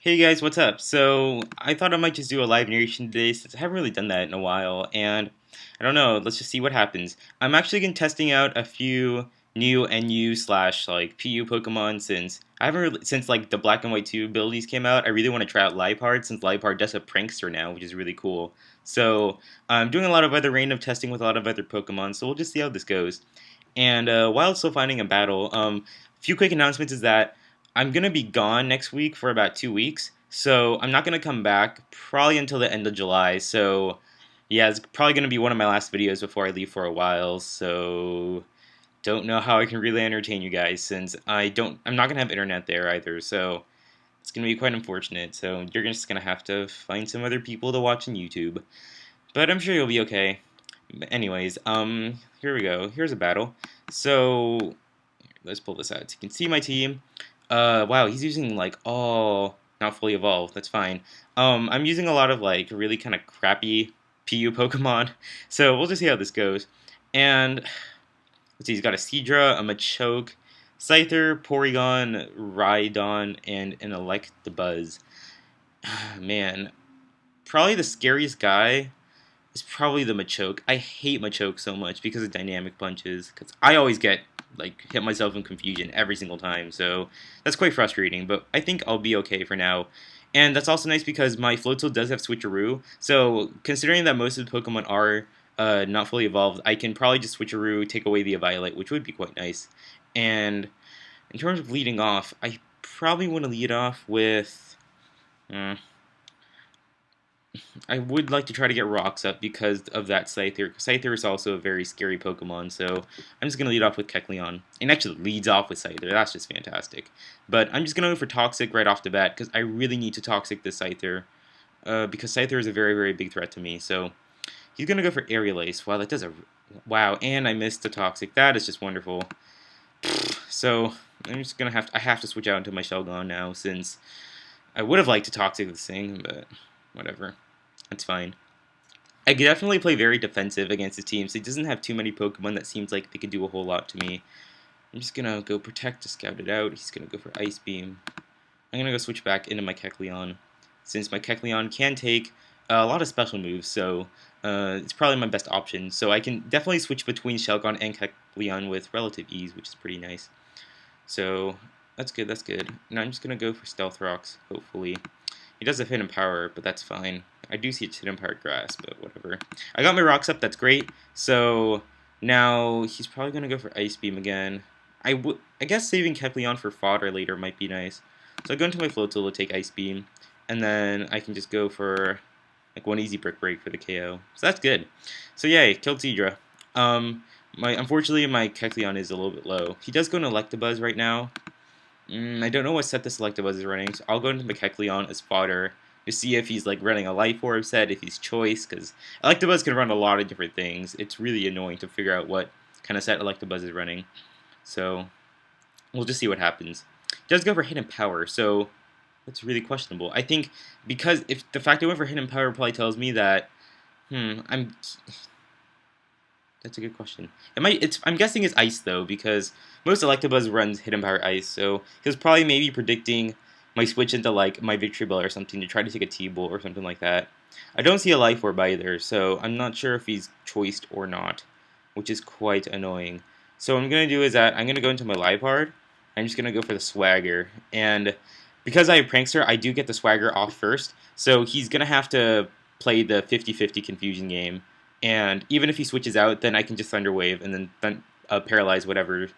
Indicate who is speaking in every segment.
Speaker 1: Hey guys, what's up? So, I thought I might just do a live narration today since I haven't really done that in a while, and I don't know, let's just see what happens. I'm actually going to testing out a few new NU slash like PU Pokemon since I haven't really, since like the Black and White 2 abilities came out. I really want to try out Liepard since Liepard does a prankster now, which is really cool. So, I'm doing a lot of other random testing with a lot of other Pokemon, so we'll just see how this goes. And while still finding a battle, a few quick announcements is that I'm gonna be gone next week for about 2 weeks, so I'm not gonna come back probably until the end of July. So yeah, it's probably gonna be one of my last videos before I leave for a while. So don't know how I can really entertain you guys since I'm not gonna have internet there either. So it's gonna be quite unfortunate. So you're just gonna have to find some other people to watch on YouTube. But I'm sure you'll be okay. Anyways, here we go. Here's a battle. So let's pull this out. So you can see my team. Wow, he's using like all not fully evolved. That's fine. I'm using a lot of like really kind of crappy PU Pokemon. So we'll just see how this goes. And let's see, he's got a Seadra, a Machoke, Scyther, Porygon, Rhydon, and an Electabuzz. Man, probably the scariest guy is probably the Machoke. I hate Machoke so much because of dynamic punches. Because I always get like hit myself in confusion every single time. So that's quite frustrating. But I think I'll be okay for now. And that's also nice because my Floatzel does have Switcheroo. So considering that most of the Pokemon are not fully evolved, I can probably just Switcheroo, take away the Violet, which would be quite nice. And in terms of leading off, I probably want to lead off with. I would like to try to get rocks up because of that Scyther. Scyther is also a very scary Pokemon, so I'm just going to lead off with Kecleon. And actually leads off with Scyther, that's just fantastic. But I'm just going to go for Toxic right off the bat because I really need to Toxic this Scyther. Because Scyther is a very, very big threat to me, so he's going to go for Aerial Ace. Wow, that does a... Wow, and I missed the Toxic. That is just wonderful. So, I'm just going to I have to switch out into my Shelgon now since I would have liked to Toxic this thing, but whatever. That's fine. I could definitely play very defensive against the team, so he doesn't have too many Pokemon that seems like they could do a whole lot to me. I'm just going to go Protect to scout it out. He's going to go for Ice Beam. I'm going to go switch back into my Kecleon, since my Kecleon can take a lot of special moves, so it's probably my best option. So I can definitely switch between Shelgon and Kecleon with relative ease, which is pretty nice. So that's good, that's good. Now I'm just going to go for Stealth Rocks, hopefully. He does have Hidden Power, but that's fine. I do see it's Hidden Power Grass, but whatever. I got my rocks up, that's great. So now he's probably going to go for Ice Beam again. I guess saving Kecleon for fodder later might be nice. So I go into my Floatzel to take Ice Beam, and then I can just go for like one easy Brick Break for the KO. So that's good. So yay, killed Seadra. Unfortunately my Kecleon is a little bit low. He does go into Electabuzz right now. I don't know what set this Electabuzz is running, so I'll go into Kecleon as fodder to see if he's like running a Life Orb set, if he's Choice, because Electabuzz can run a lot of different things. It's really annoying to figure out what kind of set Electabuzz is running. So we'll just see what happens. He does go for Hidden Power, so that's really questionable. I think because if the fact I went for Hidden Power probably tells me that that's a good question. I'm guessing it's Ice though, because most Electabuzz runs Hidden Power Ice, so he was probably maybe predicting my switch into like my Victory Bell or something to try to take a T-Bolt or something like that. I don't see a Life Orb either, so I'm not sure if he's choiced or not, which is quite annoying. So what I'm gonna do is that I'm gonna go into my Liepard. I'm just gonna go for the Swagger, and because I have Prankster, I do get the Swagger off first, so he's gonna have to play the 50-50 confusion game. And even if he switches out, then I can just Thunder Wave and then paralyze whatever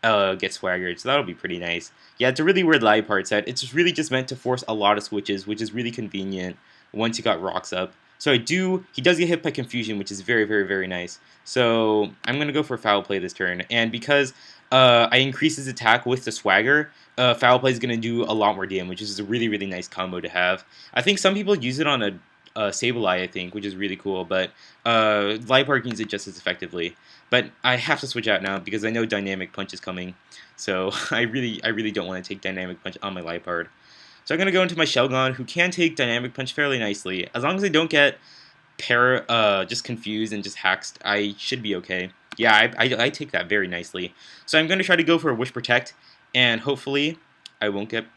Speaker 1: gets swaggered. So that'll be pretty nice. Yeah, it's a really weird Liepard set. It's really just meant to force a lot of switches, which is really convenient once you got rocks up. So he does get hit by Confusion, which is very, very, very nice. So I'm going to go for Foul Play this turn. And because I increase his attack with the Swagger, Foul Play is going to do a lot more damage, which is a really, really nice combo to have. I think some people use it on a Sableye, I think, which is really cool, but Liepard can use it just as effectively. But I have to switch out now because I know Dynamic Punch is coming, so I really don't want to take Dynamic Punch on my Liepard. So I'm going to go into my Shelgon, who can take Dynamic Punch fairly nicely. As long as I don't get just confused and just hacked, I should be okay. Yeah, I take that very nicely. So I'm going to try to go for a Wish Protect, and hopefully I won't get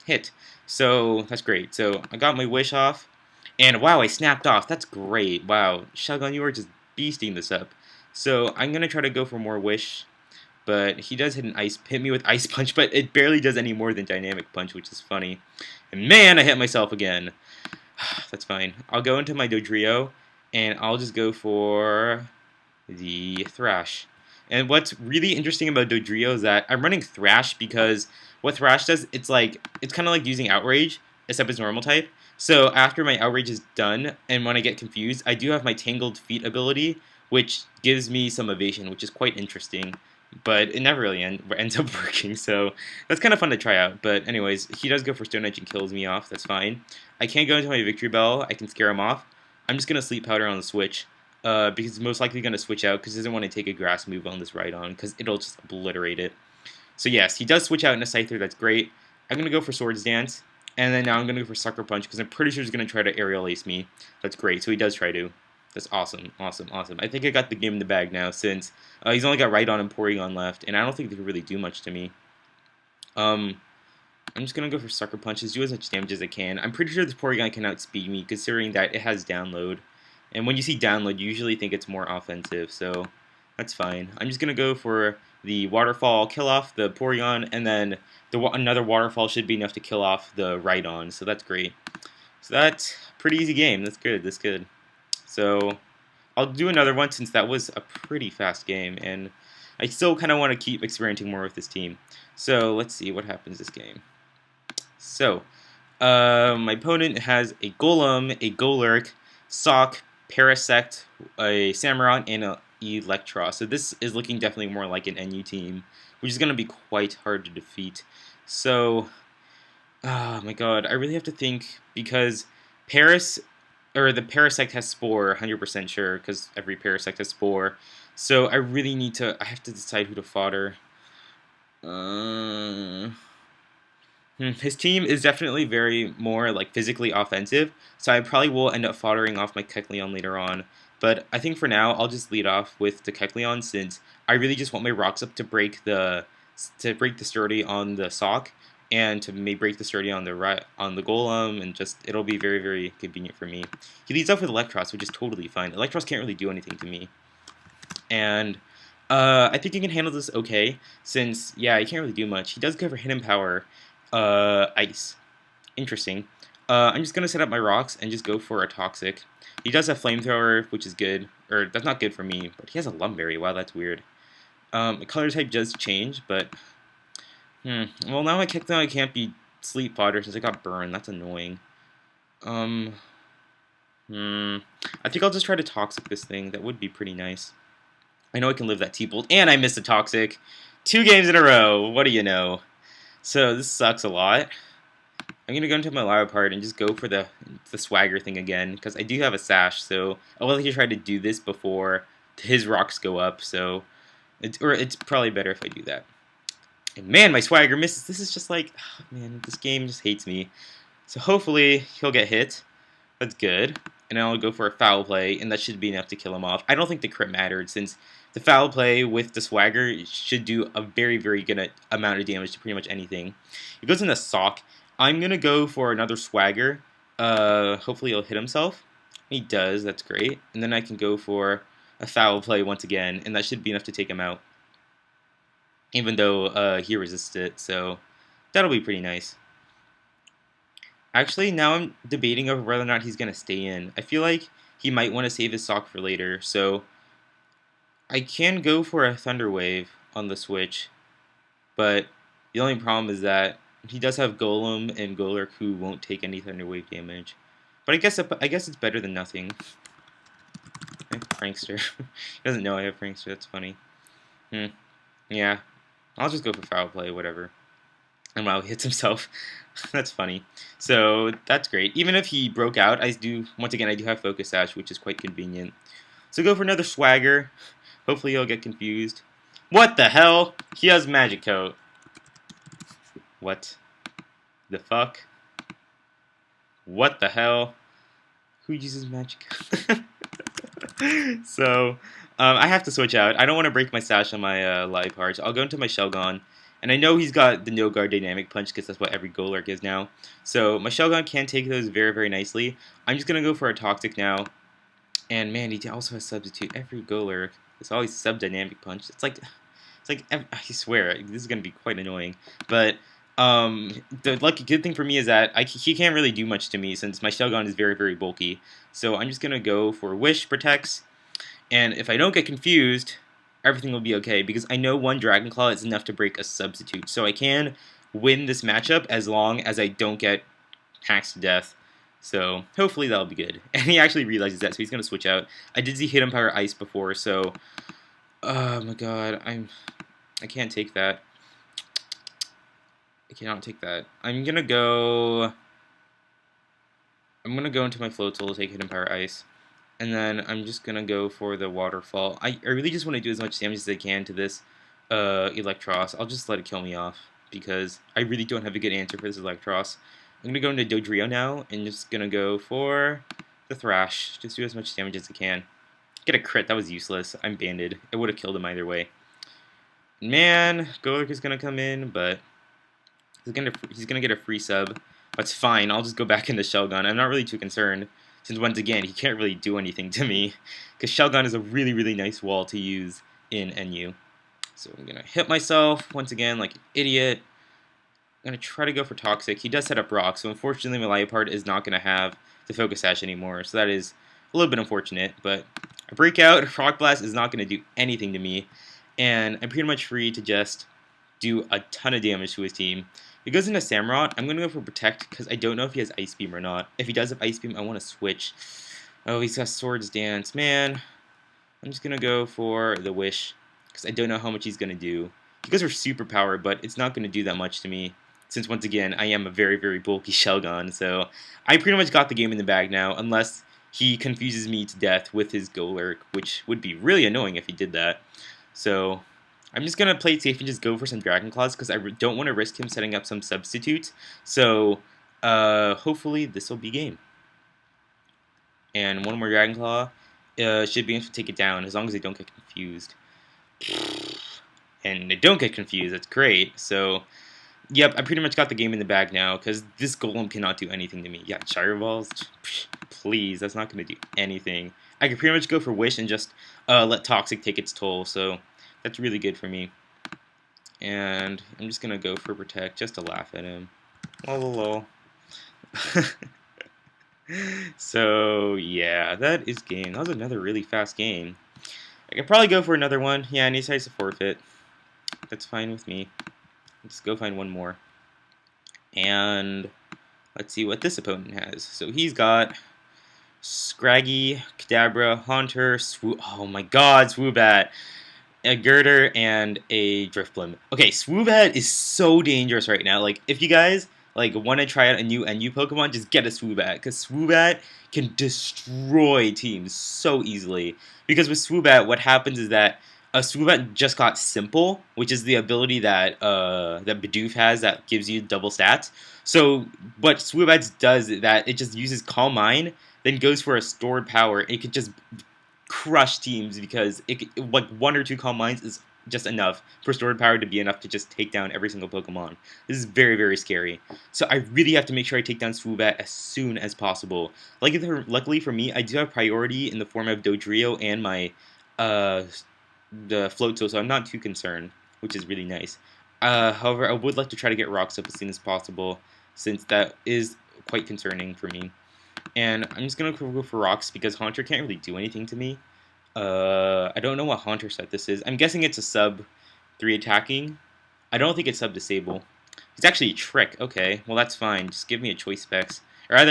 Speaker 1: hit. So that's great. So I got my wish off, and wow, I snapped off. That's great. Wow, Shogun, you are just beasting this up. So I'm gonna try to go for more wish, but he does hit me with ice punch, but it barely does any more than dynamic punch, which is funny. And man, I hit myself again. That's fine. I'll go into my Dodrio, and I'll just go for the Thrash. And what's really interesting about Dodrio is that I'm running Thrash because what Thrash does, it's kind of like using Outrage, except it's normal type. So after my Outrage is done, and when I get confused, I do have my Tangled Feet ability, which gives me some evasion, which is quite interesting. But it never really ends up working, so that's kind of fun to try out. But anyways, he does go for Stone Edge and kills me off. That's fine. I can't go into my Victory Bell. I can scare him off. I'm just going to Sleep Powder on the switch. Because he's most likely going to switch out because he doesn't want to take a grass move on this Rhydon because it'll just obliterate it. So yes, he does switch out in a Scyther. That's great. I'm going to go for Swords Dance, and then now I'm going to go for Sucker Punch because I'm pretty sure he's going to try to Aerial Ace me. That's great. So he does try to. That's awesome, awesome, awesome. I think I got the game in the bag now since he's only got Rhydon and Porygon left, and I don't think they can really do much to me. I'm just going to go for Sucker Punches, do as much damage as I can. I'm pretty sure this Porygon can outspeed me considering that it has Download. And when you see Download, you usually think it's more offensive, so that's fine. I'm just going to go for the Waterfall, kill off the Porygon, and then another Waterfall should be enough to kill off the Rhydon, so that's great. So that's a pretty easy game. That's good, that's good. So I'll do another one since that was a pretty fast game, and I still kind of want to keep experimenting more with this team. So let's see what happens this game. So my opponent has a Golem, a Golurk, Sock, Parasect, a Samurott, and an Electros. So this is looking definitely more like an NU team, which is going to be quite hard to defeat. So, oh my god, I really have to think because the Parasect has Spore, 100% sure, because every Parasect has Spore. So I have to decide who to fodder. His team is definitely very more like physically offensive, so I probably will end up foddering off my Kecleon later on. But I think for now I'll just lead off with the Kecleon since I really just want my rocks up to break the sturdy on the Sock and to maybe break the sturdy on the Golem, and just it'll be very, very convenient for me. He leads off with Electros, which is totally fine. Electros can't really do anything to me, and I think he can handle this okay since yeah, he can't really do much. He does go for Hidden Power. Ice. Interesting. I'm just gonna set up my rocks and just go for a Toxic. He does have Flamethrower, which is good. Or, that's not good for me, but he has a Lumberry. Wow, that's weird. The color type does change, but... Well, now I can't be Sleep Fodder since I got burned. That's annoying. I think I'll just try to Toxic this thing. That would be pretty nice. I know I can live that T-Bolt, and I missed a Toxic. 2 games in a row. What do you know? So this sucks a lot. I'm gonna go into my Liepard and just go for the swagger thing again because I do have a sash. So I will try to do this before his rocks go up. So it's probably better if I do that. And man, my swagger misses. This is just like, oh, man, this game just hates me. So hopefully he'll get hit. That's good. And I'll go for a Foul Play, and that should be enough to kill him off. I don't think the crit mattered since the Foul Play with the swagger should do a very, very good amount of damage to pretty much anything. It goes in the Sock. I'm going to go for another swagger. Hopefully he'll hit himself. He does. That's great. And then I can go for a Foul Play once again, and that should be enough to take him out. Even though he resists it, so that'll be pretty nice. Actually, now I'm debating over whether or not he's going to stay in. I feel like he might want to save his Sock for later, so I can go for a Thunder Wave on the switch, but the only problem is that he does have Golem and Golurk who won't take any Thunder Wave damage. But I guess it's better than nothing. Okay, Prankster. He doesn't know I have Prankster, that's funny. Yeah, I'll just go for Foul Play, whatever. And wow, he hits himself. That's funny. So that's great. Even if he broke out, once again I do have Focus Sash, which is quite convenient. So go for another Swagger. Hopefully he'll get confused. What the hell? He has Magic Coat. What the fuck? What the hell? Who uses Magic Coat? So I have to switch out. I don't want to break my sash on my Liepard. I'll go into my Shelgon, And I know he's got the no guard dynamic punch because that's what every Golurk is now. So my Shelgon can take those very, very nicely. I'm just going to go for a Toxic now. And man, he also has Substitute. Every Golurk is always sub-dynamic punch. I swear, this is going to be quite annoying. But the lucky good thing for me is that he can't really do much to me since my Shelgon is very, very bulky. So I'm just going to go for Wish, Protects. And if I don't get confused, everything will be okay, because I know one Dragon Claw is enough to break a Substitute. So I can win this matchup as long as I don't get hacked to death. So hopefully that'll be good. And he actually realizes that, so he's going to switch out. I did see Hidden Power Ice before, so... Oh my god, I can't take that. I cannot take that. I'm going to go into my Float Soul to take Hidden Power Ice. And then I'm just going to go for the Waterfall. I really just want to do as much damage as I can to this Electros. I'll just let it kill me off, because I really don't have a good answer for this Electros. I'm going to go into Dodrio now, and just going to go for the Thrash. Just do as much damage as I can. Get a crit, that was useless. I'm banded. It would have killed him either way. Man, Golurk is going to come in, but he's going to get a free sub. That's fine, I'll just go back into Shelgon. I'm not really too concerned, since once again, he can't really do anything to me, because Shelgon is a really, really nice wall to use in NU. So I'm going to hit myself once again like an idiot. I'm going to try to go for Toxic. He does set up Rock, so unfortunately my Liepard is not going to have the Focus Sash anymore, so that is a little bit unfortunate, but a Breakout, Rock Blast is not going to do anything to me, and I'm pretty much free to just do a ton of damage to his team. If he goes into Samurott, I'm going to go for Protect, because I don't know if he has Ice Beam or not. If he does have Ice Beam, I want to switch. Oh, he's got Swords Dance. Man, I'm just going to go for the Wish, because I don't know how much he's going to do. He goes for Superpower, but it's not going to do that much to me, since once again, I am a very, very bulky Shelgon, so I pretty much got the game in the bag now, unless he confuses me to death with his Golurk, which would be really annoying if he did that. So I'm just going to play it safe and just go for some Dragon Claws, because I don't want to risk him setting up some substitutes. So hopefully this will be game. And one more Dragon Claw should be able to take it down, as long as they don't get confused. And they don't get confused, that's great. So yep, I pretty much got the game in the bag now, because this Golem cannot do anything to me. Yeah, Gyro Balls, please, that's not going to do anything. I can pretty much go for Wish and just let Toxic take its toll, so that's really good for me. And I'm just going to go for Protect, just to laugh at him. Lol. So, yeah, that is game. That was another really fast game. I could probably go for another one. Yeah, and he decides to forfeit. That's fine with me. Let's go find one more. And let's see what this opponent has. So he's got Scraggy, Kadabra, Haunter, oh my god, Swoobat, a Girder, and a Drifblim. Okay, Swoobat is so dangerous right now. Like, if you guys want to try out a new NU Pokemon, just get a Swoobat, because Swoobat can destroy teams so easily. Because with Swoobat, what happens is that Swoobat just got Simple, which is the ability that that Bidoof has that gives you double stats. So what Swoobat does is that it just uses Calm Mind, then goes for a stored power. It could just crush teams, because like 1 or 2 Calm Minds is just enough for stored power to be enough to just take down every single Pokemon. This is very, very scary. So I really have to make sure I take down Swoobat as soon as possible. Luckily for me, I do have priority in the form of Dodrio and my the Float Soul, so I'm not too concerned, which is really nice. However, I would like to try to get Rocks up as soon as possible, since that is quite concerning for me. And I'm just going to go for Rocks, because Haunter can't really do anything to me. I don't know what Haunter set this is. I'm guessing it's a sub 3 attacking. I don't think it's sub Disable. It's actually a Trick. Okay, well that's fine. Just give me a Choice Specs. I'd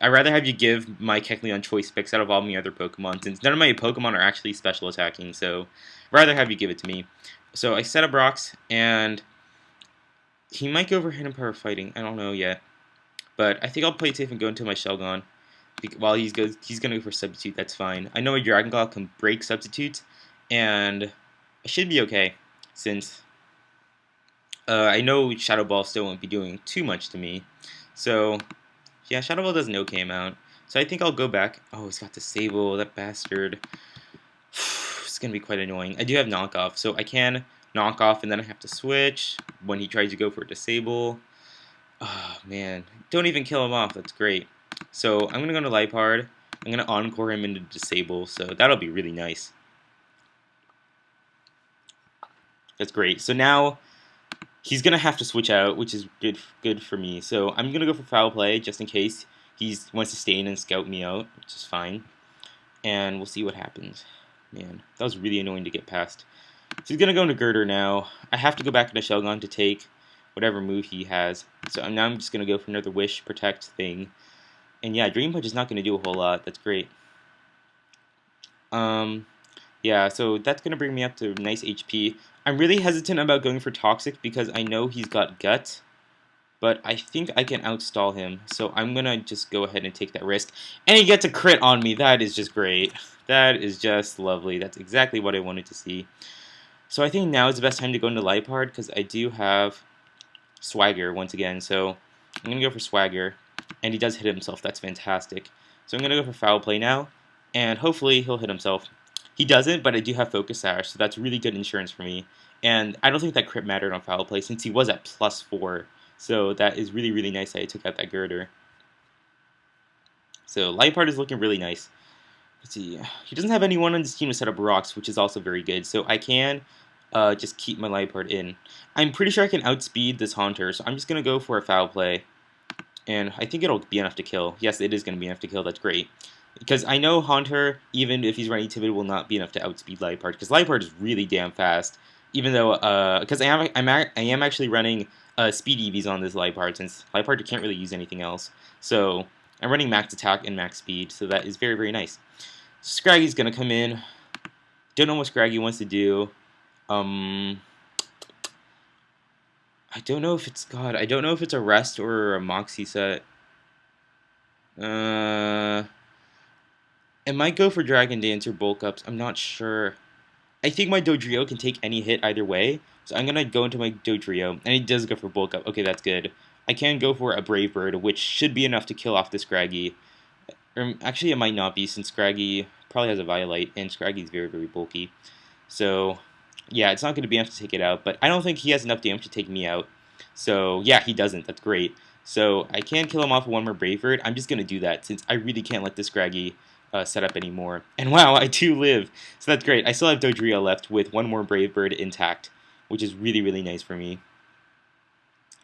Speaker 1: rather have you give my Kecleon Choice Specs out of all my other Pokemon, since none of my Pokemon are actually special attacking, so I'd rather have you give it to me. So I set up Rocks, and he might go for Hidden Power Fighting. I don't know yet. But I think I'll play it safe and go into my Shelgon. While he's going to go for Substitute, that's fine. I know my Dragon Claw can break Substitutes, and I should be okay, since I know Shadow Ball still won't be doing too much to me. So yeah, Shadow Ball does an okay amount. So I think I'll go back. Oh, he's got Disable, that bastard. It's going to be quite annoying. I do have Knockoff, so I can knock off, and then I have to switch when he tries to go for a disable. Oh, man. Don't even kill him off. That's great. So I'm going to go to Liepard. I'm going to encore him into disable, so that'll be really nice. That's great. So now he's going to have to switch out, which is good for me. So I'm going to go for foul play just in case he wants to stay in and scout me out, which is fine. And we'll see what happens. Man, that was really annoying to get past. So he's going to go into Girder now. I have to go back into Shelgon to take whatever move he has. So now I'm just going to go for another Wish, Protect thing. And yeah, Dream Punch is not going to do a whole lot. That's great. Yeah, so that's going to bring me up to nice HP. I'm really hesitant about going for Toxic because I know he's got Gut. But I think I can outstall him. So I'm going to just go ahead and take that risk. And he gets a crit on me. That is just great. That is just lovely. That's exactly what I wanted to see. So I think now is the best time to go into Liepard because I do have Swagger once again. So I'm going to go for Swagger. And he does hit himself. That's fantastic. So I'm going to go for Foul Play now. And hopefully he'll hit himself. He doesn't, but I do have Focus Sash. So that's really good insurance for me. And I don't think that crit mattered on Foul Play since he was at +4. So that is really, really nice that I took out that Girder. So Liepard is looking really nice. Let's see. He doesn't have anyone on his team to set up rocks, which is also very good. So I can just keep my Liepard in. I'm pretty sure I can outspeed this Haunter, so I'm just going to go for a Foul Play. And I think it'll be enough to kill. Yes, it is going to be enough to kill. That's great. Because I know Haunter, even if he's running timid, will not be enough to outspeed Liepard. Because Liepard is really damn fast. Even though, because I am actually running speed EVs on this Liepard, since Liepard can't really use anything else. So I'm running max attack and max speed, so that is very, very nice. Scraggy's gonna come in. Don't know what Scraggy wants to do. I don't know if it's God. I don't know if it's a rest or a Moxie set. It might go for Dragon Dance or Bulk Ups. I'm not sure. I think my Dodrio can take any hit either way. So I'm going to go into my Dodrio. And he does go for Bulk Up. Okay, that's good. I can go for a Brave Bird, which should be enough to kill off the Scraggy. Actually, it might not be, since Scraggy probably has a Violite, and Scraggy's very, very bulky. So, yeah, it's not going to be enough to take it out. But I don't think he has enough damage to take me out. So, yeah, he doesn't. That's great. So, I can kill him off with one more Brave Bird. I'm just going to do that, since I really can't let this Scraggy set up anymore. And wow, I do live. So that's great. I still have Dodrio left with one more Brave Bird intact, which is really, really nice for me.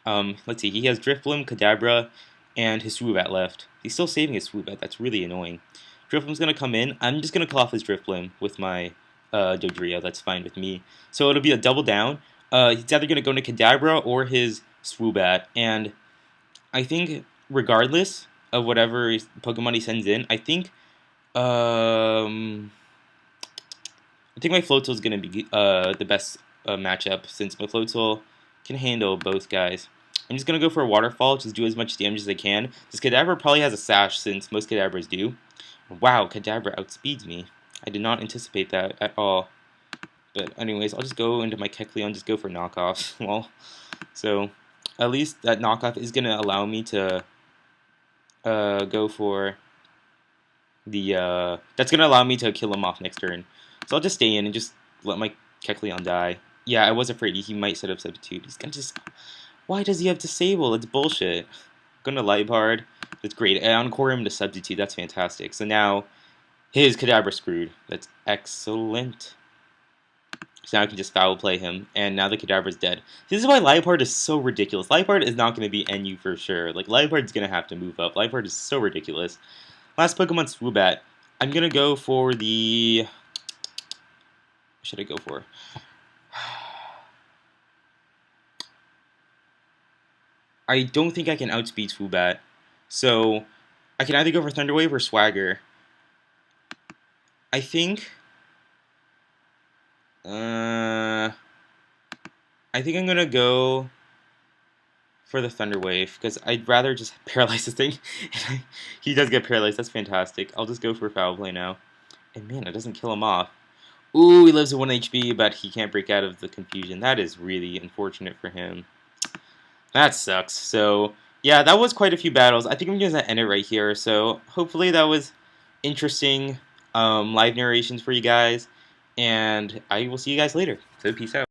Speaker 1: Let's see. He has Drifblim, Kadabra, and his Swoobat left. He's still saving his Swoobat. That's really annoying. Drifblim's going to come in. I'm just going to call off his Drifblim with my Dodrio. That's fine with me. So it'll be a double down. He's either going to go into Kadabra or his Swoobat. And I think regardless of whatever Pokemon he sends in, I think my Floatzel is going to be the best matchup, since my Floatzel can handle both guys. I'm just going to go for a Waterfall, just do as much damage as I can. This Kadabra probably has a Sash, since most Kadabras do. Wow, Kadabra outspeeds me. I did not anticipate that at all. But anyways, I'll just go into my Kecleon, just go for knockoffs. Well, so at least that knockoff is going to allow me to go for the that's gonna allow me to kill him off next turn. So I'll just stay in and just let my Kecleon die. Yeah, I was afraid he might set up Substitute. He's gonna just... Why does he have Disable? It's bullshit. I'm gonna Liepard. That's great. I encore him to Substitute. That's fantastic. So now his Kadabra screwed. That's excellent. So now I can just Foul Play him, and now the Kadabra's dead. This is why Liepard is so ridiculous. Liepard is not going to be NU for sure. Like, Liepard's going to have to move up. Liepard is so ridiculous. Last Pokemon, Swoobat. I'm going to go for the... What should I go for? I don't think I can outspeed Swoobat. So, I can either go for Thunder Wave or Swagger. I think I'm gonna go for the Thunder Wave, because I'd rather just paralyze this thing. He does get paralyzed, that's fantastic. I'll just go for Foul Play now. And man, it doesn't kill him off. Ooh, he lives at 1 HP, but he can't break out of the confusion. That is really unfortunate for him. That sucks. So, yeah, that was quite a few battles. I think I'm going to end it right here. So, hopefully that was interesting live narrations for you guys. And I will see you guys later. So, peace out.